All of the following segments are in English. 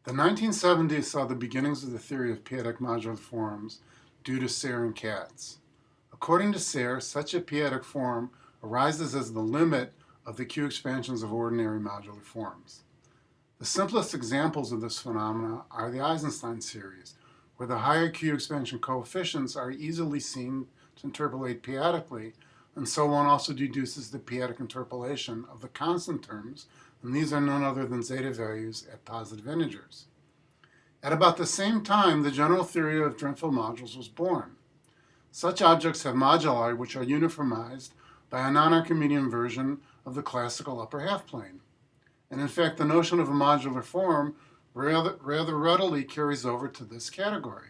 The 1970s saw the beginnings of the theory of p-adic modular forms due to Sayre and Katz. According to Sayre, such a p-adic form arises as the limit of the Q expansions of ordinary modular forms. The simplest examples of this phenomena are the Eisenstein series, where the higher Q expansion coefficients are easily seen to interpolate p-adically, and so one also deduces the p-adic interpolation of the constant terms, and these are none other than zeta values at positive integers. At about the same time, the general theory of Drinfeld modules was born. Such objects have moduli which are uniformized by a non-Archimedean version of the classical upper half-plane. And in fact, the notion of a modular form rather readily carries over to this category.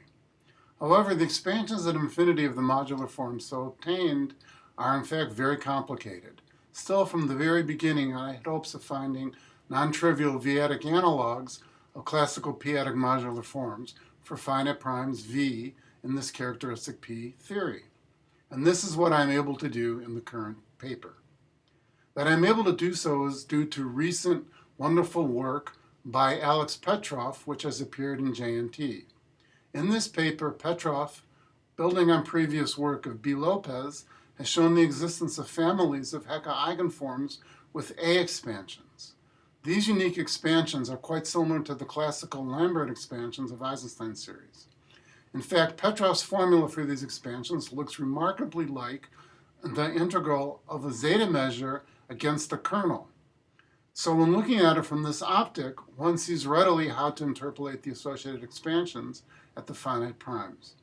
However, the expansions at infinity of the modular form so obtained are in fact very complicated. Still, from the very beginning, I had hopes of finding non-trivial v-adic analogs of classical p-adic modular forms for finite primes v in this characteristic P theory. And this is what I'm able to do in the current paper. That I'm able to do so is due to recent wonderful work by Alex Petrov, which has appeared in JNT. In this paper, Petrov, building on previous work of B. Lopez, has shown the existence of families of Hecke eigenforms with A expansions. These unique expansions are quite similar to the classical Lambert expansions of Eisenstein series. In fact, Petrov's formula for these expansions looks remarkably like the integral of a zeta measure against the kernel. So when looking at it from this optic, one sees readily how to interpolate the associated expansions at the finite primes.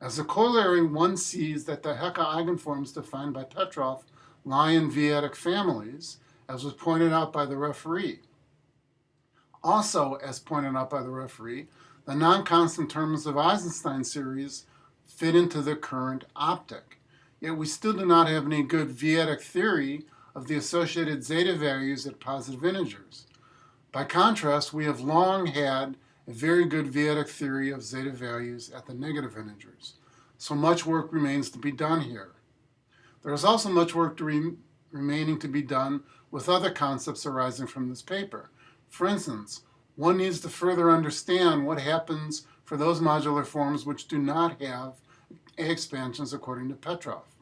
As a corollary, one sees that the Hecke eigenforms defined by Petrov lie in v-adic families, as was pointed out by the referee. Also, as pointed out by the referee, the non-constant terms of Eisenstein series fit into the current optic. Yet we still do not have any good v-adic theory of the associated zeta values at positive integers. By contrast, we have long had a very good v-adic theory of zeta values at the negative integers. So much work remains to be done here. There is also much work remaining to be done with other concepts arising from this paper. For instance, one needs to further understand what happens for those modular forms which do not have A expansions according to Petrov.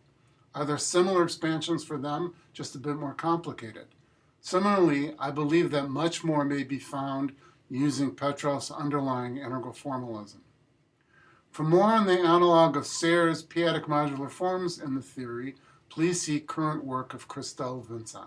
Are there similar expansions for them, just a bit more complicated? Similarly, I believe that much more may be found using Petrov's underlying integral formalism. For more on the analog of Sayre's p-adic modular forms in the theory, please see current work of Christelle Vincent.